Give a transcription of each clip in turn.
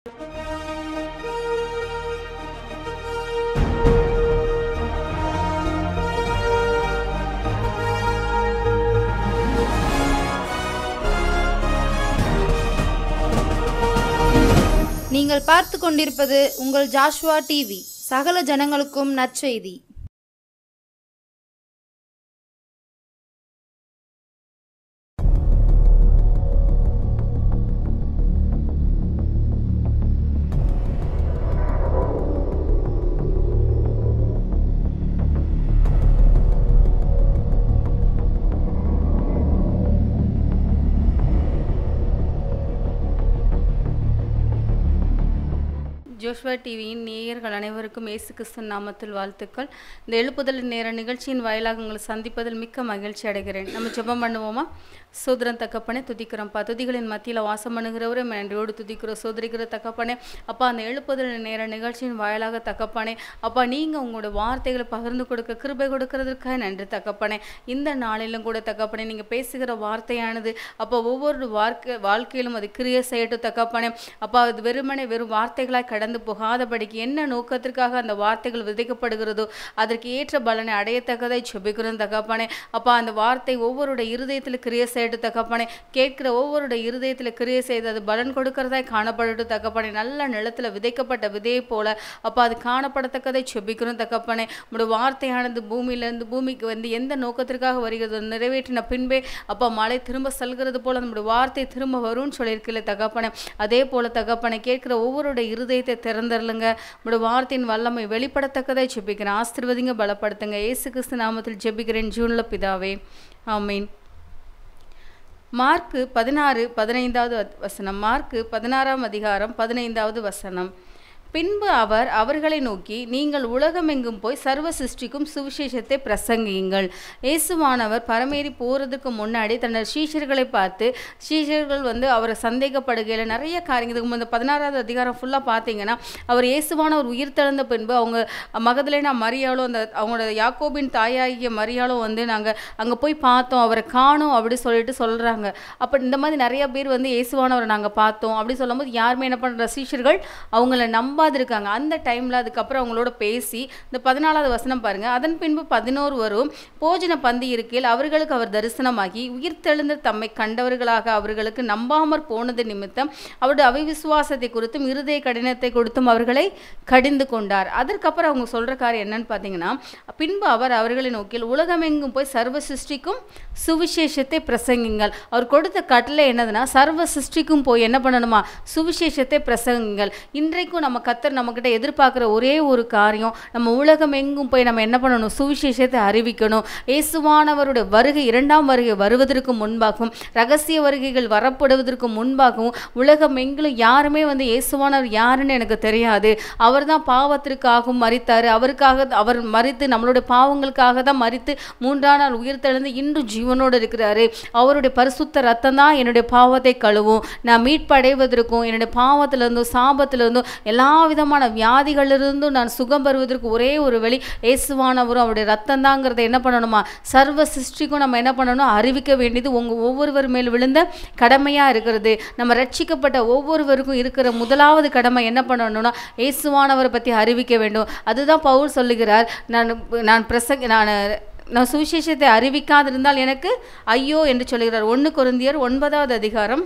நீங்கள் பார்த்து கொண்டிருப்பது உங்கள் ஜாஷ்வா டிவி. சகல ஜனங்களுக்கும் நற்செய்தி. ஜோஷ்வா டிவியின் நேயர்கள் அனைவருக்கும் இயேசு கிறிஸ்து நாமத்தில் வாழ்த்துக்கள். இந்த எழுப்புதல் நேர நிகழ்ச்சியின் வாயிலாக உங்களை சந்திப்பதில் மிக்க மகிழ்ச்சி அடைகிறேன். நம்ம ஜெபம் பண்ணுவோமா? சோதரன் தகப்பனே, துதிக்கிறோம்ப்பா. துதிகளின் மத்தியில் வாசம் பண்ணுகிறவரே நன்றியோடு துதிக்கிறோம், சோதரிக்கிற தகப்பனே. அப்பா, அந்த எழுப்புதல் நேர நிகழ்ச்சியின் வாயிலாக தகப்பனே, அப்பா, நீங்கள் உங்களோட வார்த்தைகளை பகிர்ந்து கொடுக்க கிருபை கொடுக்கறதுக்காக நன்றி தகப்பனே. இந்த நாளிலும் கூட தகப்பனே, நீங்கள் பேசுகிற வார்த்தையானது அப்போ ஒவ்வொரு வாழ்க்கையிலும் அது கிரியை செய்யட்டும் தகப்பனே. அப்பா, அது வெறும் வார்த்தைகளாய் கடந்து போகாதபடிக்கு என்ன நோக்கத்திற்காக அந்த வார்த்தைகள் விதைக்கப்படுகிறதோ அதற்கு ஏற்ற பலனை அடையத்தக்கதை செபிக்கிறோம் தகப்பனே. அப்பா, அந்த வார்த்தை ஒவ்வொருடைய இருதயத்தில் கிரியை செய்யட்டும் தகப்பனே. கேட்கிற ஒவ்வொருடைய இருதயத்தில் கிரியை செய்து அது பலன் கொடுக்கிறதாய் காணப்படட்டும் தகப்பனே. நல்ல நிலத்தில் விதைக்கப்பட்ட விதையை போல அப்பா அது காணப்படத்தக்கதை செபிக்கிறோம் தகப்பனே. உங்களுடைய வார்த்தையானது பூமியிலிருந்து பூமிக்கு வந்து எந்த நோக்கத்திற்காக வருகிறது நிறைவேற்றின பின்பே அப்பா மழை திரும்ப செல்கிறது போல நம்முடைய வார்த்தை திரும்ப வரும்னு சொல்லியிருக்கல தகப்பனே. அதே போல தகப்பனை கேட்கிற ஒவ்வொருடைய இருதயத்தை திறந்தருளுங்க. உங்களுடைய வார்த்தையின் வல்லமை வெளிப்படத்தக்கதை ஜெபிக்கிறேன். ஆசீர்வதிங்க, பலப்படுத்துங்க. இயேசு கிறிஸ்து நாமத்தில் ஜெபிக்கிறேன் ஜீவனுள்ள பிதாவே, ஆமீன். மார்க்கு 16:15 வசனம். மார்க்கு 16ஆம் அதிகாரம் 15வது வசனம். பின்பு அவர் அவர்களை நோக்கி, நீங்கள் உலகமெங்கும் போய் சர்வ சிருஷ்டிக்கும் சுவிசேஷத்தை பிரசங்கியுங்கள். இயேசுவானவர் பரமேறி போகிறதுக்கு முன்னாடி தன்னுடைய சீஷர்களை பார்த்து, சீஷர்கள் வந்து அவரை சந்தேகப்படுகையில் நிறைய காரியங்கள் இந்த 16வது அதிகாரம் ஃபுல்லாக பார்த்தீங்கன்னா, அவர் இயேசுவானவர் உயிர் தெழுந்த பின்பு அவங்க மகதலேனா மரியாளும் அந்த அவங்களோட யாக்கோபின் தாயாகிய மரியாளும் வந்து நாங்கள் அங்கே போய் பார்த்தோம், அவரை காணோம் அப்படி சொல்லிட்டு சொல்கிறாங்க. அப்போ இந்த மாதிரி நிறைய பேர் வந்து இயேசுவானவரை நாங்கள் பார்த்தோம் அப்படி சொல்லும்போது யாருமே என்ன பண்ணுற சீஷர்கள் அவங்கள இருக்காங்க. அந்த டைம்ல அதுக்கப்புறம் அவங்களோட பேசி இந்த 14வது வசனம் பாருங்க. அதன் பின்பு 11 வரும் போஜன பந்தி இருக்கையில் அவர்களுக்கு அவர் தரிசனமாகி உயிர் தெழுந்த தம்மை கண்டவர்களாக அவர்களுக்கு நம்பாமற் போனது நிமித்தம் அவருடைய அவிசுவாசத்தை குறித்தும் இருதய கடினத்தை கொடுத்தும் அவர்களை கடிந்து கொண்டார். அதற்கப்புறம் அவங்க சொல்ற காரியம் என்னன்னு பார்த்தீங்கன்னா, பின்பு அவர் அவர்களை நோக்கில் உலகமெங்கும் போய் சர்வ சிருஷ்டிக்கும் சுவிசேஷத்தை பிரசங்கிங்கள். அவர் கொடுத்த கட்டளை என்னதுன்னா, சர்வ சிருஷ்டிக்கும் போய் என்ன பண்ணணுமா? சுவிசேஷத்தை பிரசங்கிங்கள். இன்றைக்கும் நம்ம கர்த்தர் நம்மக்கிட்ட எதிர்பார்க்குற ஒரே ஒரு காரியம், நம்ம உலகம் எங்கும் போய் நம்ம என்ன பண்ணணும்? சுவிசேஷத்தை அறிவிக்கணும். இயேசுவானவருடைய வருகை, 2ஆம் வருகை வருவதற்கு முன்பாகவும் ரகசிய வருகைகள் வரப்படுவதற்கு முன்பாகவும் உலகம் எங்கிலும் யாருமே வந்து இயேசுவானவர் யாருன்னு எனக்கு தெரியாது, அவர் தான் பாவத்திற்காகவும் மரித்தார், அவர் மரித்து நம்மளுடைய பாவங்களுக்காக தான் மரித்து 3ஆம் நாள் உயிர் தெழுந்து இன்றும் ஜீவனோடு இருக்கிறாரு, அவருடைய பரிசுத்த ரத்தம் தான் என்னுடைய பாவத்தை கழுவும், நான் மீட்படைவதற்கும் என்னுடைய பாவத்திலிருந்தும் சாபத்திலிருந்தும் எல்லா விதமான வியாதிகளிலிருந்தும் நான் சுகம் பெறுவதற்கு ஒரே ஒரு வழி இயேசுவானவரும் அவருடைய ரத்தம் தாங்கிறத என்ன பண்ணணுமா? சர்வ சிருஷ்டிக்கும் நம்ம என்ன பண்ணணும்? அறிவிக்க வேண்டியது ஒவ்வொருவர் மேல் விழுந்த கடமையா இருக்கிறது. நம்ம ரட்சிக்கப்பட்ட ஒவ்வொருவருக்கும் இருக்கிற முதலாவது கடமை என்ன பண்ணணும்னா, இயேசுவானவரை பற்றி அறிவிக்க வேண்டும். அதுதான் பவுல் சொல்லுகிறார், நான் சுவிசேஷத்தை அறிவிக்காதிருந்தால் எனக்கு ஐயோ என்று சொல்லுகிறார். 1 கொரிந்தியர் 9வது அதிகாரம்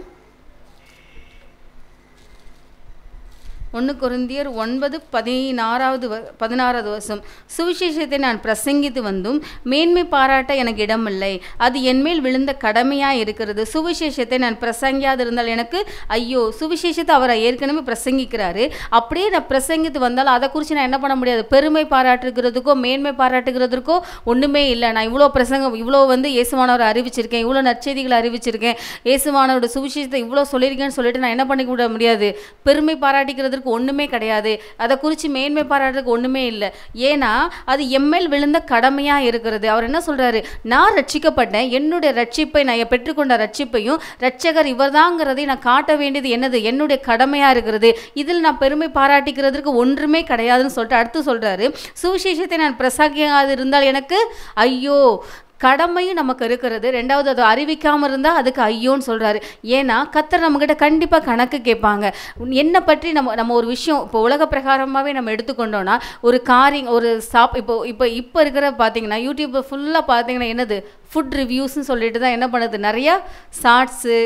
1 கொரிந்தியர் 9:16 வருஷம். சுவிசேஷத்தை நான் பிரசங்கித்து வந்தும் மேன்மை பாராட்ட எனக்கு இடமில்லை, அது என்மேல் விழுந்த கடமையாக இருக்கிறது. சுவிசேஷத்தை நான் பிரசங்கியாதிருந்தால் எனக்கு ஐயோ. சுவிசேஷத்தை அவரை ஏற்கனவே பிரசங்கிக்கிறாரு, அப்படியே நான் பிரசங்கித்து வந்தால் அதை குறித்து நான் என்ன பண்ண முடியாது? பெருமை பாராட்டுகிறதுக்கோ மேன்மை பாராட்டுகிறதுக்கோ ஒன்றுமே இல்லை. நான் இவ்வளோ வந்து இயேசுவானவரை அறிவிச்சிருக்கேன், இவ்வளோ நற்செய்திகளை அறிவிச்சிருக்கேன், இயேசுவானவரோட சுவிசேஷத்தை இவ்வளோ சொல்லியிருக்கேன்னு சொல்லிட்டு நான் என்ன பண்ணிக்க முடியாது? பெருமை பாராட்டிக்கிறதுக்கு ஒண்ணுமே கிடையாது, அதை குறித்து மேன்மை பாராட்டுறதுக்கு ஒண்ணுமே இல்லை. ஏன்னா அது எம்மேல் விழுந்த கடமையா இருக்கிறது. அவர் என்ன சொல்றாரு? நான் ரட்சிக்கப்பட்டேன், என்னுடைய ரட்சிப்பை நான் பெற்றுக்கொண்ட ரட்சிப்பையும் ரட்சகர் இவர்தாங்கிறதை நான் காட்ட வேண்டியது என்னது? என்னுடைய கடமையா இருக்கிறது. இதில் நான் பெருமை பாராட்டிக்கிறதுக்கு ஒன்றுமே கிடையாதுன்னு சொல்லிட்டு அடுத்து சொல்றாரு, சுவிசேஷத்தை நான் பிரசங்கியாது இருந்தால் எனக்கு ஐயோ. கடமையும் நமக்கு இருக்கிறது. ரெண்டாவது அதை அறிவிக்காமல் இருந்தால் அதுக்கு ஐயோன்னு சொல்கிறாரு. ஏன்னா கர்த்தர் நம்மக்கிட்ட கண்டிப்பாக கணக்கு கேட்பாங்க. என்னை பற்றி நம்ம ஒரு விஷயம் இப்போ உலக பிரகாரமாகவே நம்ம எடுத்துக்கொண்டோன்னா ஒரு காரியம் ஒரு இப்போ இருக்கிற பார்த்தீங்கன்னா யூடியூப் ஃபுல்லாக பார்த்தீங்கன்னா என்னது ஃபுட் ரிவ்யூஸ்ன்னு சொல்லிட்டு தான் என்ன பண்ணுது, நிறையா ஷார்ட்ஸு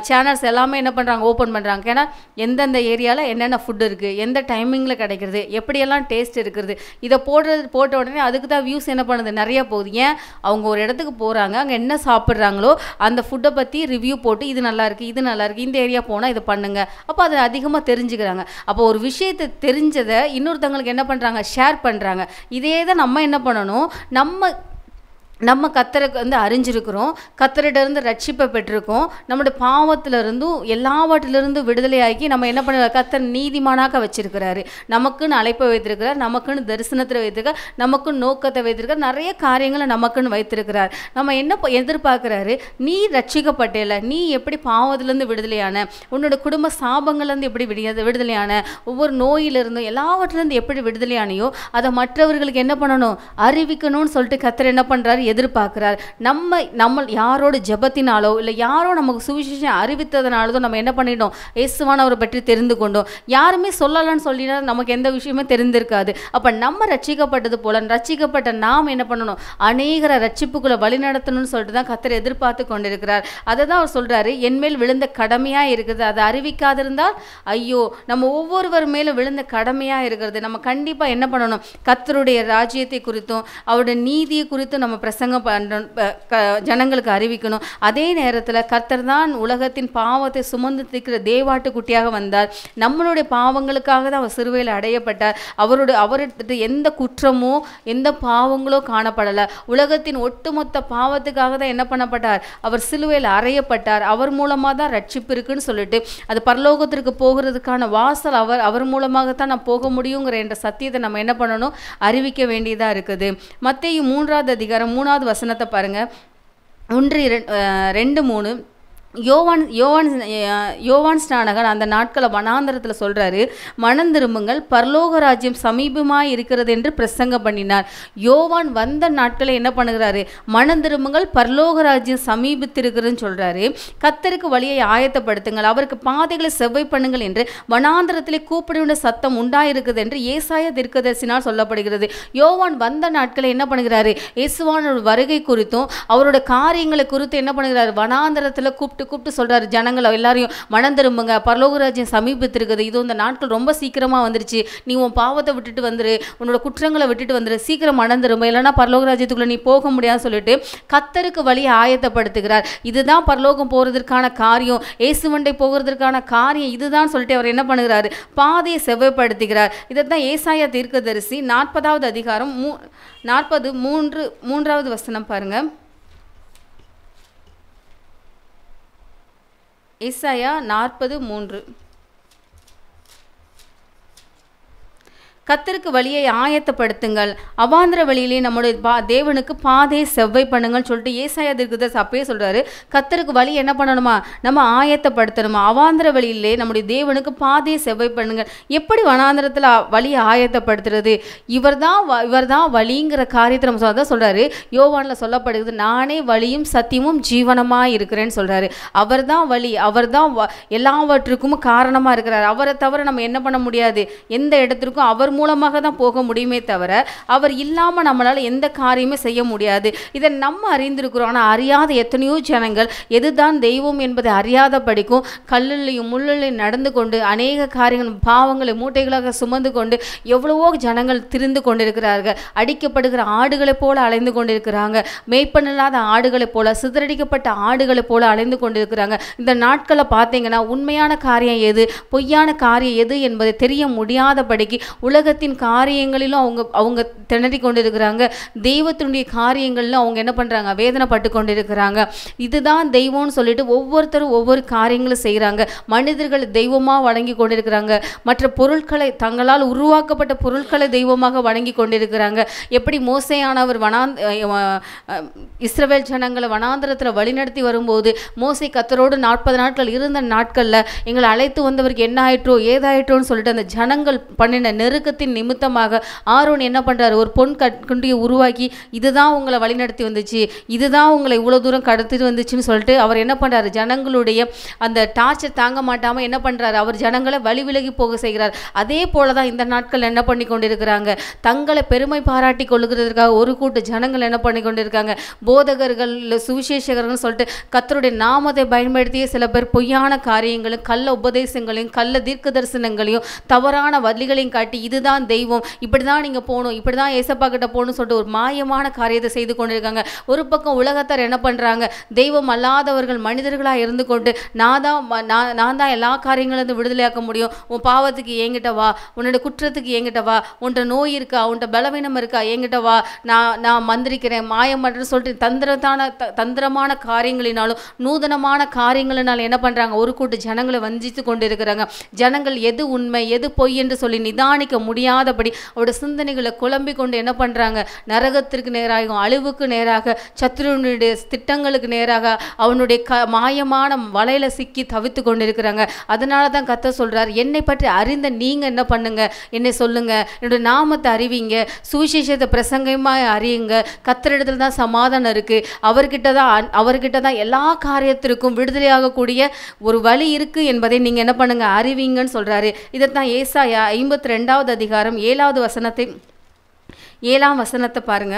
சேனல்ஸ் எல்லாமே என்ன பண்ணுறாங்க, ஓப்பன் பண்ணுறாங்க. ஏன்னா எந்தெந்த ஏரியாவில் என்னென்ன ஃபுட் இருக்குது, எந்த டைமிங்கில் கிடைக்கிறது, எப்படியெல்லாம் டேஸ்ட் இருக்கிறது, இதை போட்ட உடனே அதுக்கு தான் வியூஸ் என்ன பண்ணுது, நிறையா போகுது. ஏன் அவங்க ஒரு இடத்துக்கு போகிறாங்க, அங்கே என்ன சாப்பிட்றாங்களோ அந்த ஃபுட்டை பற்றி ரிவ்யூ போட்டு இது நல்லா இருக்குது, இது நல்லா இருக்குது, இந்த ஏரியா போனால் இதை பண்ணுங்க, அப்போ அதை அதிகமாக தெரிஞ்சுக்கிறாங்க. அப்போ ஒரு விஷயத்தை தெரிஞ்சதை இன்னொருத்தவங்களுக்கு என்ன பண்ணுறாங்க, ஷேர் பண்ணுறாங்க. இதே தான் நம்ம என்ன பண்ணணும், நம்ம கர்த்தருக்கு அறிஞ்சிருக்கிறோம், கர்த்தரிடமிருந்து ரட்சிப்பை பெற்றிருக்கோம், நம்முடைய பாவத்திலிருந்தும் எல்லாவற்றிலிருந்தும் விடுதலையாகி நம்ம என்ன பண்ண கர்த்தர் நீதிமானாக வச்சிருக்கிறாரு. நமக்குன்னு அழைப்பை வைத்திருக்கிறார், நமக்குன்னு தரிசனத்தில் வைத்திருக்கார், நமக்குன்னு நோக்கத்தை வைத்திருக்கார், நிறைய காரியங்களை நமக்குன்னு வைத்திருக்கிறார். நம்ம என்ன எதிர்பார்க்குறாரு, நீ ரட்சிக்கப்பட்டேல, நீ எப்படி பாவத்திலேருந்து விடுதலையான, உன்னோட குடும்ப சாபங்கள்லேருந்து எப்படி விடுதலையான, ஒவ்வொரு நோயிலிருந்தும் எல்லாவற்றிலேருந்து எப்படி விடுதலையானையோ அதை மற்றவர்களுக்கு என்ன பண்ணணும், அறிவிக்கணும்னு சொல்லிட்டு கர்த்தர் என்ன பண்ணுறாரு, எதிர்பார்க்கிறார். நம்ம யாரோட ஜெபத்தினாலோ இல்லை யாரோ நமக்கு சுவிசேஷம் அறிவித்ததனாலதோ நம்ம என்ன பண்ணிட்டோம், இயேசுவானவரை பற்றி தெரிந்து கொண்டோம். யாருமே சொல்லலான்னு சொல்லினா நமக்கு எந்த விஷயமே தெரிந்திருக்காது. அப்போ நம்ம ரட்சிக்கப்பட்டது போல ரட்சிக்கப்பட்ட நாம் என்ன பண்ணணும், அநேகரை ரட்சிப்புக்குள்ள வழி நடத்தணும்னு சொல்லிட்டு தான் கர்த்தர் எதிர்பார்த்து கொண்டிருக்கிறார். அதை தான் அவர் சொல்றாரு, என்மேல் விழுந்த கடமையாக இருக்குது, அதை அறிவிக்காதிருந்தால் ஐயோ. நம்ம ஒவ்வொருவர் மேலும் விழுந்த கடமையாக இருக்கிறது. நம்ம கண்டிப்பாக என்ன பண்ணணும், கர்த்தருடைய ராஜ்யத்தை குறித்தும் அவருடைய நீதியை குறித்தும் நம்ம பிரசங்கம் ஜனங்களுக்கு அறிவிக்கணும். அதே நேரத்தில் கர்த்தர் தான் உலகத்தின் பாவத்தை சுமந்து தீர்க்கிற தேவாட்டு குட்டியாக வந்தார். நம்மளுடைய பாவங்களுக்காக தான் அவர் சிலுவையில் அடையப்பட்டார். அவர்கிட்ட எந்த குற்றமோ எந்த பாவங்களோ காணப்படலை. உலகத்தின் ஒட்டுமொத்த பாவத்துக்காக தான் என்ன பண்ணப்பட்டார், அவர் சிலுவையில் அறையப்பட்டார். அவர் மூலமாக தான் ரட்சிப்பு இருக்குன்னு சொல்லிட்டு அது பரலோகத்திற்கு போகிறதுக்கான வாசல் அவர் மூலமாகத்தான் நான் போக முடியுங்கிற என்ற சத்தியத்தை நம்ம என்ன பண்ணணும், அறிவிக்க வேண்டியதாக இருக்குது. மத்தேயு 3ஆம் அதிகாரம் 3ஆவது வசனத்தை பாருங்க. 1:2-3 யோவான் ஸ்நானகன் அந்த நாட்களை வனாந்தரத்தில் சொல்கிறாரு, மனம் திரும்புங்கள், பரலோக ராஜ்யம் சமீபமாக இருக்கிறது என்று பிரசங்கம் பண்ணினார். யோவான் வந்த நாட்களை என்ன பண்ணுகிறாரு, மனம் திரும்புங்கள், பரலோக ராஜ்யம் சமீபித்திருக்கிறதுன்னு சொல்கிறாரு. கர்த்தருக்கு வழியை ஆயத்தப்படுத்துங்கள், அவருக்கு பாதைகளை செவ்வாய் பண்ணுங்கள் என்று வனாந்தரத்திலே கூப்பிடுகின்ற சத்தம் உண்டாயிருக்குது என்று ஏசாயா தீர்க்கதரிசினால் சொல்லப்படுகிறது. யோவான் வந்த நாட்களை என்ன பண்ணுகிறாரு, இயேசுவான வருகை குறித்தும் அவரோட காரியங்களை குறித்து என்ன பண்ணுகிறாரு, வனாந்தரத்தில் கூப்பிட்டு சொல்றாரு, ஜனங்கள் எல்லாரையும் மனம் திரும்புங்க, பரலோக ராஜ்யம் சமீபத்திருக்குது, இது இந்த நாட்கள் ரொம்ப சீக்கிரமா வந்துருச்சு, நீ உன் பாவத்தை விட்டுட்டு வந்துரு, உன்னோட குற்றங்களை விட்டுட்டு வந்துரு, சீக்கிரம் மனம் திரும்ப, இல்லைன்னா பரலோக ராஜ்யத்துக்குள்ள நீ போக முடியாதுன்னு சொல்லிட்டு கர்த்தருக்கு வழியை ஆயத்தப்படுத்துகிறார். இதுதான் பரலோகம் போறதற்கான காரியம், இயேசுவண்டை போகிறதற்கான காரியம் இதுதான் சொல்லிட்டு அவர் என்ன பண்ணுகிறாரு, பாதையை செவ்வாய்ப்படுத்துகிறார். இதைத்தான் ஏசாயா தீர்க்கதரிசி 40ஆவது அதிகாரம் 43ஆவது வசனம் பாருங்க. ஏசாயா 40:3 கர்த்தருக்கு வழியை ஆயத்தப்படுத்துங்கள், அவாந்திர வழியிலே நம்முடைய தேவனுக்கு பாதையை செவ்வாய் பண்ணுங்கன்னு சொல்லிட்டு ஏசாயா தீர்க்கதரிசி அப்பயே சொல்றாரு. கர்த்தருக்கு வழி என்ன பண்ணணுமா, நம்ம ஆயத்தப்படுத்தணுமா, அவாந்திர வழியிலே நம்முடைய தேவனுக்கு பாதையை செவ்வாய் பண்ணுங்கள். எப்படி வனாந்திரத்தில் வழியை ஆயத்தப்படுத்துறது, இவர்தான் வழிங்கிற காரியத்தை நம்ம தான் சொல்றாரு. யோவானில் சொல்லப்படுகிறது, நானே வழியும் சத்தியமும் ஜீவனமாக இருக்கிறேன்னு சொல்றாரு. அவர் தான் வழி, அவர் தான் எல்லாவற்றுக்கும் காரணமாக இருக்கிறார். அவரை தவிர நம்ம என்ன பண்ண முடியாது, எந்த இடத்திற்கும் அவர் மூலமாக தான் போக முடியுமே தவிர அவர் இல்லாமல் நம்மளால் எந்த காரியமே செய்ய முடியாது. இதை நம்ம அறிந்திருக்கிறோம். ஆனால் அறியாத எத்தனையோ ஜனங்கள் எதுதான் தெய்வம் என்பதை அறியாத படிக்கும் கல்லுலையும் முள்ளிலையும் நடந்து கொண்டு அநேக காரியங்கள் பாவங்களை மூட்டைகளாக சுமந்து கொண்டு எவ்வளவோ ஜனங்கள் திரிந்து கொண்டிருக்கிறார்கள். அடிக்கப்படுகிற ஆடுகளைப் போல அலைந்து கொண்டிருக்கிறாங்க, மேய்ப்பனில்லாத ஆடுகளைப் போல, சிதறடிக்கப்பட்ட ஆடுகளைப் போல அலைந்து கொண்டிருக்கிறாங்க. இந்த நாட்களை பார்த்தீங்கன்னா உண்மையான காரியம் எது, பொய்யான காரியம் எது என்பதை தெரிய முடியாதபடிக்கு உலகத்தின் காரியங்களிலும் அவங்க திணறி கொண்டிருக்கிறாங்க. தெய்வத்தினுடைய காரியங்களிலும் அவங்க என்ன பண்ணுறாங்க, வேதனைப்பட்டு கொண்டிருக்கிறாங்க. இதுதான் தெய்வம்னு சொல்லிட்டு ஒவ்வொருத்தரும் ஒவ்வொரு காரியங்களும் செய்கிறாங்க. மனிதர்கள் தெய்வமாக வணங்கி கொண்டிருக்கிறாங்க, மற்ற பொருட்களை தங்களால் உருவாக்கப்பட்ட பொருட்களை தெய்வமாக வணங்கி கொண்டிருக்கிறாங்க. எப்படி மோசேயானவர் இஸ்ரவேல் ஜனங்களை வனாந்தரத்தில் வழிநடத்தி வரும்போது மோசே கர்த்தரோடு 40 நாட்கள் இருந்த நாட்களில் எங்களை அழைத்து வந்தவருக்கு என்ன ஆயிற்றோ ஏதாயிற்றோன்னு சொல்லிட்டு அந்த ஜனங்கள் பண்ணின நெருக்கத்தை ஒழுக்கத்தின் நிமித்தமாக ஆரோன் என்ன பண்ணுறாரு, ஒரு பொன் கன்றியை உருவாக்கி இதுதான் உங்களை வழிநடத்தி வந்துச்சு, இதுதான் உங்களை இவ்வளோ தூரம் கடத்திட்டு வந்துச்சுன்னு சொல்லிட்டு அவர் என்ன பண்ணுறாரு, ஜனங்களுடைய அந்த டார்ச்சர் தாங்க மாட்டாமல் என்ன பண்ணுறாரு, அவர் ஜனங்களை வழி விலகி போக செய்கிறார். அதே போல தான் இந்த நாட்கள் என்ன பண்ணி கொண்டிருக்கிறாங்க, தங்களை பெருமை பாராட்டி கொள்ளுகிறதுக்காக ஒரு கூட்டு ஜனங்கள் என்ன பண்ணி கொண்டிருக்காங்க, போதகர்கள் சுவிசேஷகர்கள் சொல்லிட்டு கர்த்தருடைய நாமத்தை பயன்படுத்திய சில பேர் பொய்யான காரியங்களும் கள்ள உபதேசங்களையும் கள்ள தீர்க்க தரிசனங்களையும் தவறான வழிகளையும் காட்டி இதுதான் தெய்வம், இப்படி தான் நீங்கள் போகணும், இப்படி தான் ஏசப்பா கிட்ட போகணும்னு சொல்லிட்டு ஒரு மாயமான காரியத்தை செய்து கொண்டிருக்காங்க. ஒரு பக்கம் உலகத்தார் என்ன பண்ணுறாங்க, தெய்வம் அல்லாதவர்கள் மனிதர்களாக இருந்து கொண்டு நான் தான் எல்லா காரியங்களும் விடுதலையாக்க முடியும், உன் பாவத்துக்கு என்கிட்ட வா, உன்னோட குற்றத்துக்கு என்கிட்ட வா, உன்கிட்ட நோய் இருக்கா, உன்கிட்ட பலவீனம் இருக்கா, என்கிட்ட வா, நான் மந்திரிக்கிறேன் மாயம் பண்ணுறேன்னு சொல்லிட்டு தந்திரமான காரியங்களினாலும் நூதனமான காரியங்களினாலும் என்ன பண்ணுறாங்க, ஒரு கூட்டு ஜனங்களை வஞ்சித்து கொண்டு இருக்கிறாங்க. ஜனங்கள் எது உண்மை எது பொய் என்று சொல்லி நிதானிக்க முடியாதபடி அவருடைய சிந்தனைகளை குழம்பி கொண்டு என்ன பண்ணுறாங்க, நரகத்திற்கு நேராக அழிவுக்கு நேராக சத்துருவனுடைய திட்டங்களுக்கு நேராக அவனுடைய மாயமான வலையில சிக்கி தவித்து கொண்டிருக்கிறாங்க. அதனால தான் கர்த்தர் சொல்றார், என்னை பற்றி அறிந்த நீங்க என்ன பண்ணுங்க, என்னை சொல்லுங்க, என்னுடைய நாமத்தை அறிவிங்க, சுவிசேஷத்தை பிரசங்கமாய் அறியுங்க, கர்த்தரிடத்துல தான் சமாதானம் இருக்கு, அவர்கிட்ட தான் எல்லா காரியத்திற்கும் விடுதலையாகக்கூடிய ஒரு வழி இருக்கு என்பதை நீங்க என்ன பண்ணுங்க, அறிவிங்கன்னு சொல்றாரு. இதைத்தான் ஏசாயா 52வது அதிகாரம் 7ஆம் வசனத்தை பாருங்க.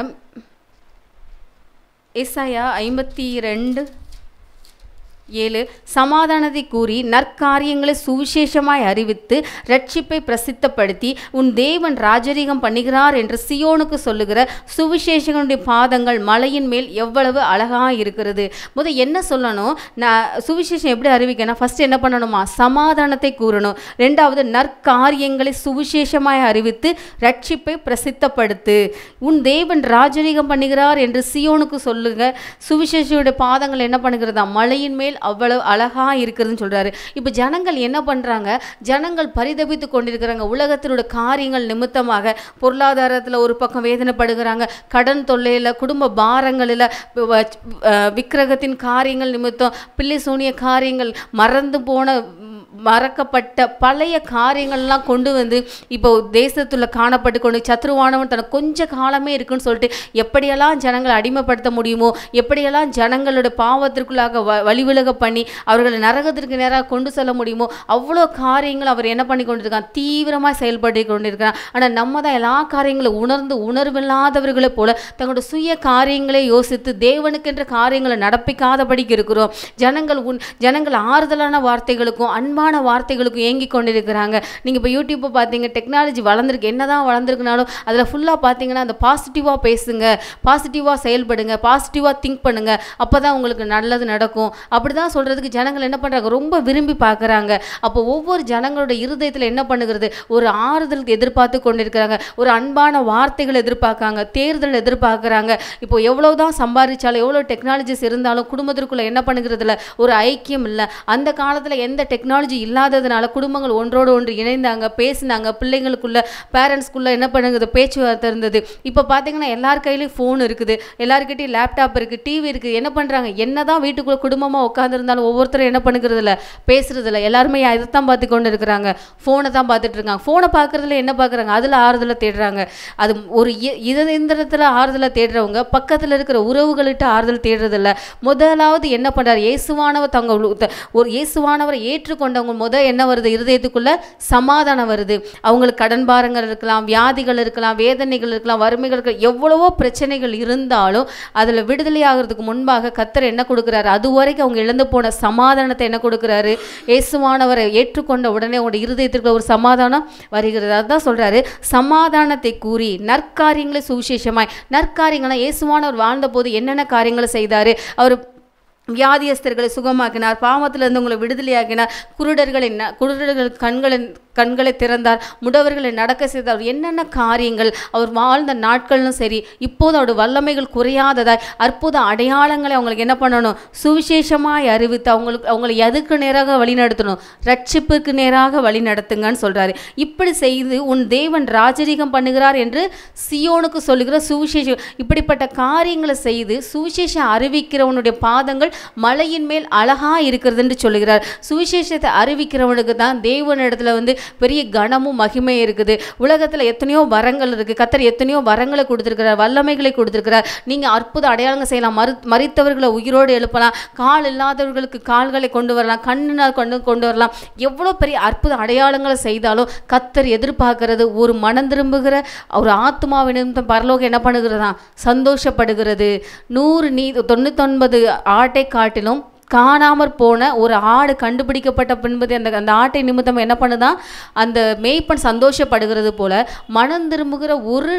ஏசாயா 52:7 சமாதானத்தை கூறி நற்காரியங்களை சுவிசேஷமாய் அறிவித்து ரட்சிப்பை பிரசித்தப்படுத்தி உன் தேவன் ராஜரீகம் பண்ணுகிறார் என்று சியோனுக்கு சொல்லுகிற சுவிசேஷங்களுடைய பாதங்கள் மலையின் மேல் எவ்வளவு அழகாக இருக்கிறது. என்ன சொல்லணும், நான் சுவிசேஷம் எப்படி அறிவிக்கணும், ஃபர்ஸ்ட் என்ன பண்ணணுமா, சமாதானத்தை கூறணும். ரெண்டாவது நற்காரியங்களை சுவிசேஷமாய் அறிவித்து ரட்சிப்பை பிரசித்தப்படுத்து, உன் தேவன் ராஜரீகம் பண்ணுகிறார் என்று சியோனுக்கு சொல்லுங்க. சுவிசேஷனுடைய பாதங்கள் என்ன பண்ணுகிறதா, மலையின் மேல் அவ்வளவு அழகா இருக்குதுன்னு சொல்றாரு. இப்ப ஜனங்கள் என்ன பண்றாங்க, ஜனங்கள் பரிதபித்து கொண்டிருக்கிறாங்க. உலகத்தினுடைய காரியங்கள் நிமித்தமாக பொருளாதாரத்துல ஒரு பக்கம் வேதனைப்படுகிறாங்க, கடன் தொல்லையில, குடும்ப பாரங்களில், விக்கிரகத்தின் காரியங்கள் நிமித்தம், பிள்ளை சூனிய காரியங்கள், மறக்கப்பட்ட பழைய காரியங்கள்லாம் கொண்டு வந்து இப்போ தேசத்துல காணப்பட்டு கொண்டு சத்ருவானவன் தனக்கு கொஞ்ச காலமே இருக்குன்னு சொல்லிட்டு எப்படியெல்லாம் ஜனங்களை அடிமைப்படுத்த முடியுமோ, எப்படியெல்லாம் ஜனங்களோட பாவத்திற்குள்ளாக வழிவிலக பண்ணி அவர்களை நரகத்திற்கு நேராக கொண்டு செல்ல முடியுமோ அவ்வளோ காரியங்கள் அவர் என்ன பண்ணி கொண்டிருக்கான், தீவிரமாக செயல்பட்டு கொண்டிருக்கிறான். ஆனால் நம்ம தான் எல்லா காரியங்களும் உணர்வில்லாதவர்களை போல தங்களோட சுய காரியங்களை யோசித்து தேவனுக்கென்ற காரியங்களை நடப்பிக்காதபடிக்கு இருக்கிறோம். ஜனங்கள் ஆறுதலான வார்த்தைகளுக்கும் அன்பான வார்த்தைகளுக்கும் ஏங்கி கொண்டிருக்கிறாங்க. நீங்கள் இப்போ யூடியூப்பை பார்த்தீங்க, டெக்னாலஜி வளர்ந்துருக்கு, என்னதான் வளர்ந்துருக்குனாலும் அதில் ஃபுல்லாக பார்த்தீங்கன்னா அந்த பாசிட்டிவாக பேசுங்க, பாசிட்டிவாக செயல்படுங்க, பாசிட்டிவாக திங்க் பண்ணுங்க, அப்போ தான் உங்களுக்கு நல்லது நடக்கும். அப்படி தான் சொல்கிறதுக்கு ஜனங்கள் என்ன பண்ணுறாங்க, ரொம்ப விரும்பி பார்க்குறாங்க. அப்போ ஒவ்வொரு ஜனங்களோட இருதயத்தில் என்ன பண்ணுகிறது, ஒரு ஆறுதல் எதிர்பார்த்து கொண்டிருக்கிறாங்க, ஒரு அன்பான வார்த்தைகள் எதிர்பார்க்காங்க, தேர்தல் எதிர்பார்க்குறாங்க. இப்போ எவ்வளோதான் சம்பாதிச்சாலும் எவ்வளோ டெக்னாலஜிஸ் இருந்தாலும் குடும்பத்திற்குள்ளே என்ன பண்ணுகிறதுல ஒரு ஐக்கியம் இல்லை. அந்த காலத்தில் எந்த டெக்னாலஜி இல்லாததுனால குடும்பங்கள் ஒன்றோடு ஒன்று இணைந்தாங்க, பேசினாங்க, பிள்ளைங்களுக்குள்ள பேரண்ட்ஸ்குள்ள என்ன பண்ணுறது பேச்சுவார்த்தை இருந்தது. இப்போ பார்த்தீங்கன்னா எல்லார் கையிலையும் ஃபோன் இருக்குது, எல்லாருக்கிட்டையும் லேப்டாப் இருக்குது, டிவி இருக்குது. என்ன பண்ணுறாங்க, என்னதான் வீட்டுக்குள்ள குடும்பமாக உட்காந்துருந்தாலும் ஒவ்வொருத்தரும் என்ன பண்ணுறதில்ல, பேசுறதில்ல. எல்லாருமே இதைத்தான் பார்த்து கொண்டு இருக்கிறாங்க, ஃபோனை தான் பார்த்துட்டு இருக்காங்க. ஃபோனை பார்க்குறதுல என்ன பார்க்குறாங்க, அதில் ஆறுதலை தேடுறாங்க. அது ஒரு இயந்திரத்தில் ஆறுதலை தேடுறவங்க பக்கத்தில் இருக்கிற உறவுகள்கிட்ட ஆறுதல் தேடுறதில்ல. முதலாவது என்ன பண்ணுறாரு, இயேசுவானவரை ஏற்றுக்கொண்டவங்க என்ன வருது, இருதயத்துக்குள்ள சமாதானம் வருது. அவங்களுக்கு கடன் பாரங்கள் இருக்கலாம், வியாதிகள் இருக்கலாம், வேதனைகள் இருக்கலாம், வறுமைகள் இருக்கலாம், எவ்வளவோ பிரச்சனைகள் இருந்தாலும் அதில் விடுதலை ஆகிறதுக்கு முன்பாக கர்த்தர் என்ன கொடுக்குறாரு, அதுவரைக்கும் அவங்க இழந்து போன சமாதானத்தை என்ன கொடுக்குறாரு, இயேசுவானவரை ஏற்றுக்கொண்ட உடனே உங்களுடைய இருதயத்திற்கு ஒரு சமாதானம் வருகிறது. அதுதான் சொல்றாரு, சமாதானத்தை கூறி நற்காரியங்களை சுவிசேஷமாய். நற்காரியங்களை இயேசுவானவர் வாழ்ந்த போது என்னென்ன காரியங்களை செய்தாரு, அவர் வியாதியஸ்தர்களை சுகமாக்கினார், பாவத்திலிருந்து உங்களை விடுதலையாக்கினார், குருடர்கள் கண்களை திறந்தார், முடவர்களை நடக்க செய்தார். என்னென்ன காரியங்கள் அவர் வாழ்ந்த நாட்களும் சரி, இப்போது அவருடைய வல்லமைகள் குறையாததாய் அற்புத அடையாளங்களை அவங்களுக்கு என்ன பண்ணணும், சுவிசேஷமாய் அறிவித்து அவங்களை எதுக்கு நேராக வழி நடத்தணும், ரட்சிப்புக்கு நேராக வழி நடத்துங்கன்னு சொல்றாரு. இப்படி செய்து உன் தேவன் ராஜரீகம் பண்ணுகிறார் என்று சியோனுக்கு சொல்லுகிற சுவிசேஷம். இப்படிப்பட்ட காரியங்களை செய்து சுவிசேஷம் அறிவிக்கிறவனுடைய பாதங்கள் மலையின் மேல் அழகா இருக்கிறது என்று சொல்லுகிறார். சுவிசேஷத்தை அறிவிக்கிறவனுக்கு தான் தேவனிடத்துல பெரிய கனமும் மகிமை இருக்குது. உலகத்துல எத்தனையோ வரங்கள் இருக்கு. கர்த்தர் எத்தனையோ வரங்களை கொடுத்திருக்கிறார், வல்லமைகளை கொடுத்திருக்கிறார். நீங்க அற்புத அடையாளங்கள் செய்யலாம், மரித்தவர்களை உயிரோடு எழுப்பலாம், கால் இல்லாதவர்களுக்கு கால்களை கொண்டு வரலாம், கண்ணினால் கொண்டு வரலாம். எவ்வளோ பெரிய அற்புத அடையாளங்களை செய்தாலும் கர்த்தர் எதிர்பார்க்கிறது ஒரு மனம் திரும்புகிற ஒரு ஆத்மாவின் பரலோகம் என்ன பண்ணுகிறதா? சந்தோஷப்படுகிறது. 99 ஆட்டை காட்டிலும் காணாமற் போன ஒரு ஆடு கண்டுபிடிக்கப்பட்ட பின்பு அந்த ஆட்டை நிமித்தம் என்ன பண்ணுதான்? அந்த மேய்ப்பன் சந்தோஷப்படுகிறது போல மனம் திரும்புகிற ஒரு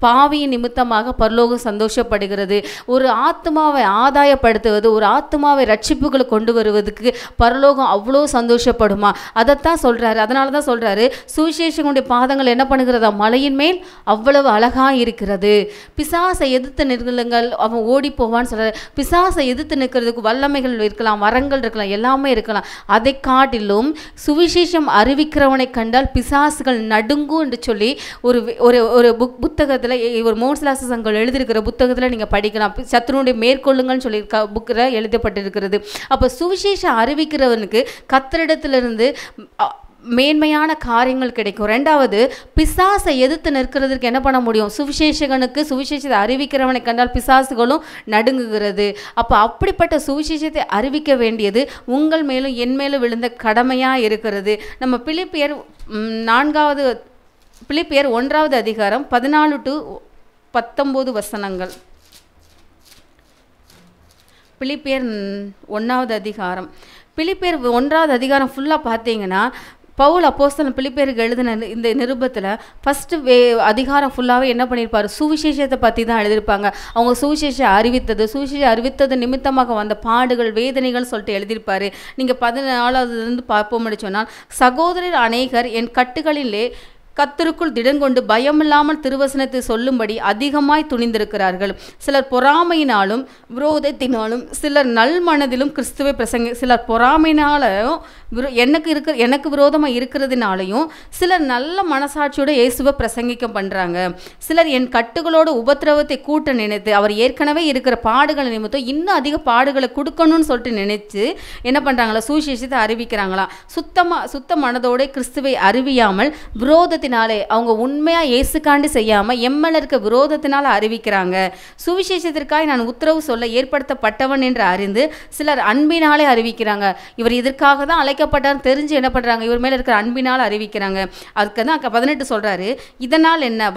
பாவியின் நிமித்தமாக பரலோகம் சந்தோஷப்படுகிறது. ஒரு ஆத்மாவை ஆதாயப்படுத்துவது, ஒரு ஆத்மாவை ரட்சிப்புகளை கொண்டு வருவதுக்கு பரலோகம் அவ்வளோ சந்தோஷப்படுமா? அதைத்தான் சொல்றாரு. அதனால தான் சொல்றாரு, சுவிசேஷனுடைய பாதங்கள் என்ன பண்ணுகிறதா? மலையின் மேல் அவ்வளவு அழகா இருக்கிறது. பிசாசை எதிர்த்து நிற்குங்கள், அவன் ஓடி போவான்னு சொல்றாரு. பிசாசை எதிர்த்து நிற்கிறதுக்கு வல்லமைகள் இருக்கலாம், வரங்கள் இருக்கலாம், எல்லாமே இருக்கலாம். அதை காட்டிலும் சுவிசேஷம் அறிவிக்கிறவனை கண்டால் பிசாசுகள் நடுங்கும் என்று சொல்லி ஒரு புத்தகத்தில் ஒரு மோன்ஸ்லாஸ் சங்கம் எழுதியிருக்கிற புத்தகத்தில் நீங்கள் படிக்கலாம். சத்துருடைய மேற்கொள்ளுங்கள்னு சொல்லி புக்கில் எழுதப்பட்டிருக்கிறது. அப்போ சுவிசேஷம் அறிவிக்கிறவனுக்கு கர்த்தரிடத்திலிருந்து மேன்மையான காரியங்கள் கிடைக்கும். ரெண்டாவது, பிசாசை எதிர்த்து நிற்கிறதுக்கு என்ன பண்ண முடியும்? சுவிசேஷகனுக்கு சுவிசேஷத்தை அறிவிக்கிறவனை கண்டால் பிசாசுகளும் நடுங்குகிறது. அப்போ அப்படிப்பட்ட சுவிசேஷத்தை அறிவிக்க வேண்டியது உங்கள் மேலும் என் மேலும் விழுந்த கடமையாக இருக்கிறது. நம்ம பிலிப்பியர் 1வது அதிகாரம் 14 to 19 வசனங்கள். பிலிப்பியர் 1வது அதிகாரம். பிலிப்பியர் 1வது அதிகாரம் ஃபுல்லாக பார்த்தீங்கன்னா பவுல் அப்போஸ்தலன் பிலிப்பியருக்கு எழுதின இந்த நிருபத்தில் ஃபஸ்ட்டு அதிகாரம் ஃபுல்லாகவே என்ன பண்ணியிருப்பார்? சுவிசேஷத்தை பற்றி தான் எழுதியிருப்பாங்க. அவங்க சுவிசேஷம் அறிவித்தது நிமித்தமாக வந்த பாடுகள், வேதனைகள் சொல்லிட்டு எழுதியிருப்பார். நீங்கள் 14வது பார்ப்போம் சொன்னால், சகோதரர் அநேகர் என் கட்டுகளிலே கர்த்தருக்குள் திடங்கொண்டு பயமில்லாமல் திருவசனத்தை சொல்லும்படி அதிகமாய் துணிந்திருக்கிறார்கள். சிலர் பொறாமையினாலும் விரோதத்தினாலும், சிலர் நல் மனதிலும் கிறிஸ்துவை சிலர் பொறாமையினாலும் எனக்கு விரோதமாக இருக்கிறதுனாலையும், சிலர் நல்ல மனசாட்சியோட இயேசுவை பிரசங்கிக்கம் பண்ணுறாங்க. சிலர் என் கட்டுகளோட உபத்திரவத்தை கூட்ட நினைத்து அவர் ஏற்கனவே இருக்கிற பாடுகளை நிமித்தம் இன்னும் அதிக பாடுகளை கொடுக்கணும்னு சொல்லிட்டு நினைச்சு என்ன பண்ணுறாங்களா? சுவிசேஷத்தை அறிவிக்கிறாங்களா? சுத்த மனதோட கிறிஸ்துவை அறிவியாமல் விரோதத்தினாலே, அவங்க உண்மையாக இயேசுக்காண்டி செய்யாமல் எம்எல் இருக்க விரோதத்தினால அறிவிக்கிறாங்க. சுவிசேஷத்திற்காக நான் உத்தரவு சொல்ல ஏற்படுத்தப்பட்டவன் என்று அறிந்து சிலர் அன்பினாலே அறிவிக்கிறாங்க. இவர் இதற்காக தான் அழைக்கப்பட்டார் தெரிஞ்சு என்ன பண்ணுறாங்க? இவர் மேலே இருக்கிற அன்பினால் அறிவிக்கிறாங்க. அதுக்கு தான் 18 சொல்கிறாரு, இதனால் என்ன?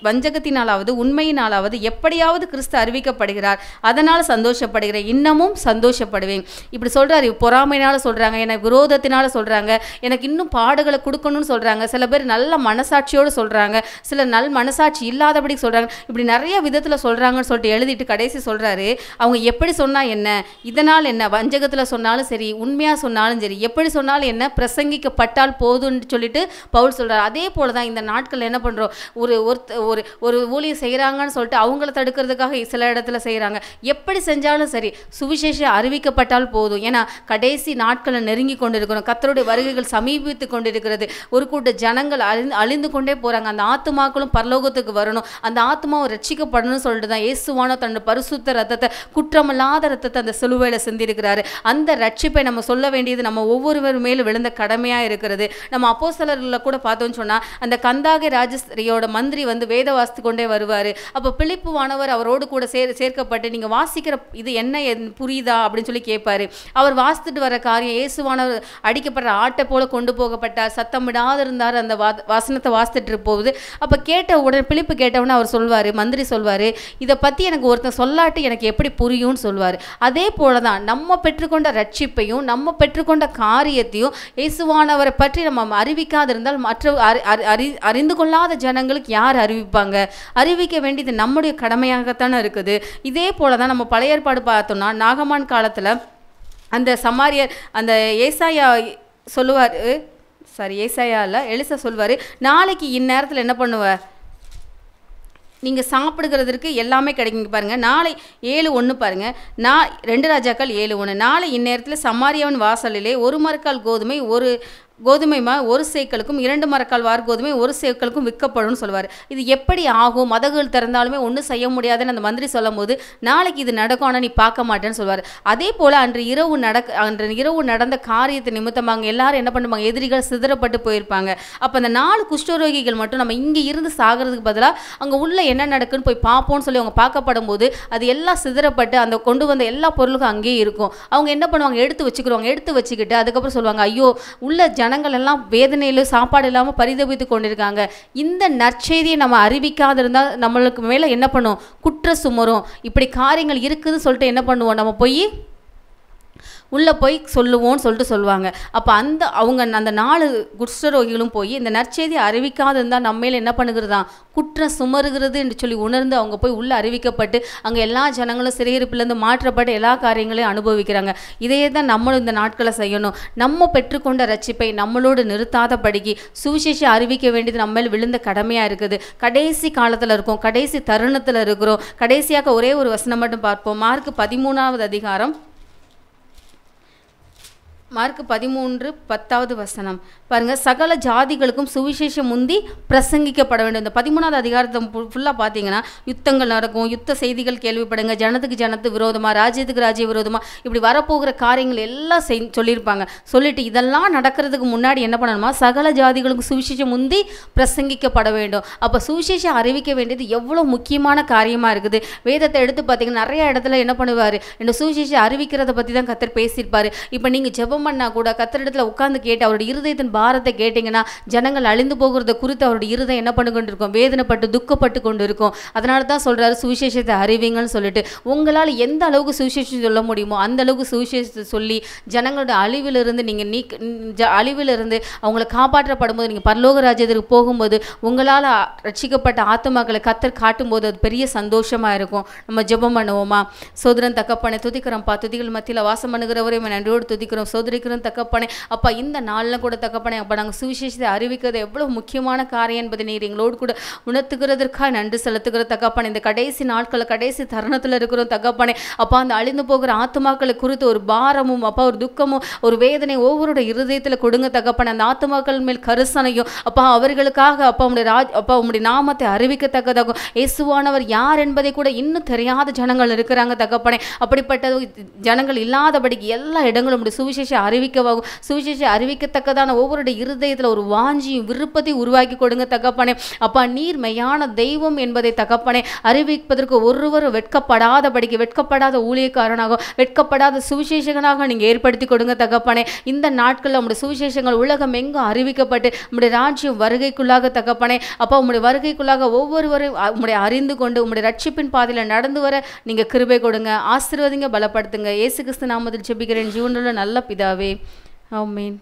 வஞ்சகத்தினாலாவது உண்மையினாலாவது எப்படியாவது கிறிஸ்து அறிவிக்கப்படுகிறார், அதனால் சந்தோஷப்படுகிறேன், இன்னமும் சந்தோஷப்படுவேன். இப்படி சொல்கிறாரு. பொறாமையினால சொல்கிறாங்க, எனக்கு விரோதத்தினால சொல்கிறாங்க, எனக்கு இன்னும் பாடுகளை கொடுக்கணும்னு சொல்கிறாங்க. சில பேர் நல்ல மனசாட்சியோடு சொல்கிறாங்க, சில நல் மனசாட்சி இல்லாதபடி சொல்கிறாங்க. இப்படி நிறைய விதத்தில் சொல்கிறாங்கன்னு சொல்லிட்டு எழுதிட்டு கடைசி சொல்கிறாரு, அவங்க எப்படி சொன்னால் என்ன, இதனால் என்ன, வஞ்சகத்தில் சொன்னாலும் சரி, உண்மையாக சொன்னாலும் சரி, எப்படி சொன்னாலும் என்ன, பிரசங்கிக்கப்பட்டால் போதும்னு சொல்லிட்டு பவுல் சொல்கிறார். அதே போல தான் இந்த நாட்கள் என்ன பண்ணுறோம்? ஒரு ஊழியம் செய்கிறாங்கன்னு சொல்லிட்டு அவங்கள தடுக்கிறதுக்காக சில இடத்துல செய்கிறாங்க. எப்படி செஞ்சாலும் சரி, சுவிசேஷம் அறிவிக்கப்பட்டால் போதும். ஏன்னா கடைசி நாட்களை நெருங்கி கொண்டு இருக்கிறோம். கர்த்தருடைய வருகைகள் சமீபித்து கொண்டிருக்கிறது. ஒரு கூட்ட ஜனங்கள் அழிந்து கொண்டே போகிறாங்க. அந்த ஆத்துமாக்களும் பரலோகத்துக்கு வரணும், அந்த ஆத்மாவும் ரட்சிக்கப்படணும்னு சொல்லிட்டு தான் இயேசுவான தன்னோட பரிசுத்த ரத்தத்தை, குற்றமில்லாத ரத்தத்தை அந்த சிலுவையில் சிந்திருக்கிறாரு. அந்த ரட்சிப்பை நம்ம சொல்ல வேண்டியது நம்ம ஒவ்வொருவர் மேலும் விழுந்த கடமையாக இருக்கிறது. நம்ம அப்போஸ்தலர்களை கூட பார்த்தோம்னு சொன்னால், அந்த கந்தாகை ராஜஸ்திரியோட மந்திரி வேத வாசித்து கொண்டே வருவார். அப்போ பிலிப்பு வானவர் அவரோடு கூட சேர்க்கப்பட்டு, நீங்கள் வாசிக்கிற இது என்ன புரியுதா அப்படின்னு சொல்லி கேட்பாரு. அவர் வாசித்துட்டு வர காரியம், இயேசுவானவர் அடிக்கப்படுற ஆட்டை போல கொண்டு போகப்பட்டார், சத்தமிடாத இருந்தார், அந்த வசனத்தை வாசித்துட்டு போகுது. அப்போ பிலிப்பு கேட்டவுடனே அவர் சொல்வார், மந்திரி சொல்வார், இதை பற்றி எனக்கு ஒருத்தன் சொல்லாட்டி எனக்கு எப்படி புரியும்னு சொல்வார். அதே போல தான் நம்ம பெற்றுக்கொண்ட ரட்சிப்பையும் நம்ம பெற்றுக்கொண்ட காரியத்தையும் இயேசுவானவரை பற்றி நம்ம அறிவிக்காதிருந்தால் மற்ற அறிந்து கொள்ளாத ஜனங்களுக்கு யார் அறிவிப்பாங்க? அறிவிக்க வேண்டியது நம்முடைய கடமையாகத்தானே இருக்குது. இதே போல தான் நம்ம பழைய ஏற்பாடு பார்த்தோம்னா, நாகமான் காலத்தில் அந்த சமாரியர், அந்த ஏசாயா சொல்லுவார், ஏசாயா இல்லை, எலிசா சொல்வார், நாளைக்கு இந்நேரத்தில் என்ன பண்ணுவ, நீங்கள் சாப்பிடுகிறதுக்கு எல்லாமே கிடைக்குங்க பாருங்கள். நாளை 7:1 பாருங்கள். 2 ராஜாக்கள் 7:1, நாளை இந்நேரத்தில் சமாரியாவின் வாசலிலே 1 மரக்கால் கோதுமை, 1 கோதுமை மா 1 சேக்கலுக்கும் 2 மரக்கால் வார் கோதுமை 1 சேக்கலுக்கும் விற்கப்படும்னு சொல்லுவார். இது எப்படி ஆகும், மதகுகள் திறந்தாலுமே ஒன்றும் செய்ய முடியாதுன்னு அந்த மந்திரி சொல்லும் போது, நாளைக்கு இது நடக்கும் ஆனால் நீ பார்க்க மாட்டேன்னு சொல்லுவார். அதே போல் அன்று இரவு நடந்த காரியத்தை நிமித்தமாக எல்லாரும் என்ன பண்ணுவாங்க, எதிரிகள் சிதறப்பட்டு போயிருப்பாங்க. அப்போ அந்த 4 குஷ்டரோகிகள் மட்டும் நம்ம இங்கே இருந்து சாகிறதுக்கு பதிலாக அங்கே உள்ள என்ன நடக்குன்னு போய் பார்ப்போம்னு சொல்லி அவங்க பார்க்கப்படும் போது அது எல்லாம் சிதறப்பட்டு அந்த கொண்டு வந்த எல்லா பொருளுக்கும் அங்கேயே இருக்கும். அவங்க என்ன பண்ணுவாங்க, எடுத்து வச்சுக்கிட்டு அதுக்கப்புறம் சொல்லுவாங்க, ஐயோ உள்ள ஜனங்கள் எல்லாம் வேதனையில் சாப்பாடு இல்லாமல் பரிதபித்து கொண்டிருக்காங்க. இந்த நற்செய்தியை நம்ம அறிவிக்காதிருந்தால் நம்மளுக்கு மேலே என்ன பண்ணும், குற்ற சுமரும். இப்படி காரியங்கள் இருக்குதுன்னு சொல்லிட்டு என்ன பண்ணுவோம், நம்ம உள்ளே போய் சொல்லுவோம்னு சொல்லிட்டு சொல்லுவாங்க. அப்போ அவங்க அந்த 4 குஷ்டரோகிகளும் போய் இந்த நற்செய்தியை அறிவிக்காது இருந்தால் நம்ம மேலே என்ன பண்ணுகிறதான், குற்றம் சுமருகிறது என்று சொல்லி உணர்ந்து அவங்க போய் உள்ளே அறிவிக்கப்பட்டு அங்கே எல்லா ஜனங்களும் சிறையிருப்பிலேருந்து மாற்றப்பட்டு எல்லா காரியங்களையும் அனுபவிக்கிறாங்க. இதையே தான் நம்மளும் இந்த நாட்களை செய்யணும். நம்ம பெற்றுக்கொண்ட ரட்சிப்பை நம்மளோடு நிறுத்தாதபடிக்கு சுவிசேஷம் அறிவிக்க வேண்டியது நம்ம மேல் விழுந்த கடமையாக இருக்குது. கடைசி காலத்தில் இருக்கோம், கடைசி தருணத்தில் இருக்கிறோம். கடைசியாக ஒரே ஒரு வசனம் மட்டும் பார்ப்போம். மார்க் 13வது அதிகாரம், மார்க் 13:10 வசனம் பாருங்கள். சகல ஜாதிகளுக்கும் சுவிசேஷம் முந்தி பிரசங்கிக்கப்பட வேண்டும். இந்த 13வது அதிகாரத்தை ஃபுல்லாக பார்த்தீங்கன்னா யுத்தங்கள் நடக்கும், யுத்த செய்திகள் கேள்விப்படுங்க, ஜனத்துக்கு விரோதமாக, ராஜ்யத்துக்கு ராஜ்ய விரோதமாக, இப்படி வரப்போகிற காரியங்கள் எல்லாம் சொல்லியிருப்பாங்க. சொல்லிட்டு இதெல்லாம் நடக்கிறதுக்கு முன்னாடி என்ன பண்ணணுமா, சகல ஜாதிகளுக்கும் சுவிசேஷம் முந்தி பிரசங்கிக்கப்பட வேண்டும். அப்போ சுவிசேஷம் அறிவிக்க வேண்டியது எவ்வளோ முக்கியமான காரியமாக இருக்குது. வேதத்தை எடுத்து பார்த்தீங்கன்னா நிறைய இடத்துல என்ன பண்ணுவார், இந்த சுவிசேஷம் அறிவிக்கிறத பற்றி தான் கர்த்தர் பேசியிருப்பார். இப்போ நீங்கள் ஜெபம் பண்ணா கூட கர்த்தரிடத்தில் உட்கார்ந்து கேட்டு அவருடைய இருதயத்தின் பாரத்தை கேட்டிங்கன்னா ஜனங்கள் அழிந்து போகிறத குறித்து அவருடைய இருதயம் என்ன பண்ணி கொண்டு இருக்கும், வேதனைப்பட்டு துக்கப்பட்டு கொண்டு இருக்கும். அதனால தான் சொல்கிறாரு சுவிசேஷத்தை அறிவிங்கன்னு சொல்லிட்டு. உங்களால் எந்த அளவுக்கு சுவிசேஷம் சொல்ல முடியுமோ அந்த அளவுக்கு சுவிசேஷத்தை சொல்லி ஜனங்களோட அழிவிலிருந்து நீங்கள் அழிவிலிருந்து அவங்களை காப்பாற்றப்படும் போது நீங்கள் பரலோக ராஜ்யத்திற்கு போகும்போது உங்களால் ரட்சிக்கப்பட்ட ஆத்துமாக்களை கர்த்தர் காட்டும்போது அது பெரிய சந்தோஷமாக இருக்கும். நம்ம ஜெபம் பண்ணுவோமா? சோதரன் தகப்பனை துதிக்கிறோம்ப்பா, துதிகள் மத்தியில் வாசம் பண்ணுகிறவரை நன்றியோடு துதிக்கிறோம், சோதரிக்கிறோம் தகப்பனே. அப்பா இந்த நாளில் கூட தகப்பனே, அப்போ நாங்கள் சுவிசேஷத்தை அறிவிக்கிறது எவ்வளோ முக்கியமான காரியம் என்பதை நீர் எங்களோடு கூட உணர்த்துகிறதற்காக நன்றி செலுத்துகிற தகப்பனே. இந்த கடைசி நாட்களில் கடைசி தருணத்தில் இருக்கிறோம் தகப்பனே. அப்பா அந்த அழிந்து போகிற ஆத்துமாக்களை குறித்து ஒரு பாரமும் அப்பா ஒரு துக்கமும் ஒரு வேதனை ஒவ்வொருடைய இருதயத்தில் கொடுங்க தகப்பனே. அந்த ஆத்துமாக்கள் மேல் கரிசனையும் அப்பா அவர்களுக்காக அப்பா உம்முடைய நாமத்தை அறிவிக்கத்தக்கதாகும். இயேசுவானவர் யார் என்பதை கூட இன்னும் தெரியாத ஜனங்கள் இருக்கிறாங்க தகப்பனே. அப்படிப்பட்ட ஜனங்கள் இல்லாதபடிக்கு எல்லா இடங்களும் உம்முடைய சுவிசேஷம் அறிவிக்கவாகும். சுவிசேஷம் அறிவிக்கத்தக்கதான ஒவ்வொருடைய இருதயத்தில் ஒரு வாஞ்சியும் விருப்பத்தை உருவாக்கி கொடுங்க தகப்பனே. அப்பா நீர் மெய்யான தெய்வம் என்பதை தகப்பனே அறிவிப்பதற்கு ஒருவரும் வெட்கப்படாதபடிக்கு, வெட்கப்படாத ஊழியக்காரனாக, வெட்கப்படாத சுவிசேஷகனாக நீங்கள் ஏற்படுத்தி கொடுங்க தகப்பனே. இந்த நாட்களில் உங்களுடைய சுவிசேஷங்கள் உலகம் எங்கும் அறிவிக்கப்பட்டு உங்களுடைய ராஜ்யம் வருகைக்குள்ளாக தகப்பனே. அப்பா உங்களுடைய வருகைக்குள்ளாக ஒவ்வொருவரையும் உங்களுடைய அறிந்து கொண்டு உங்களுடைய ரட்சிப்பின் பாதையில் நடந்து வர நீங்கள் கிருபை கொடுங்க, ஆசீர்வதிங்க, பலப்படுத்துங்க. இயேசு கிறிஸ்து நாமத்தில் ஜெபிக்கிறேன் ஜீவனுள்ள நல்ல பிதாவே, ஆமென்.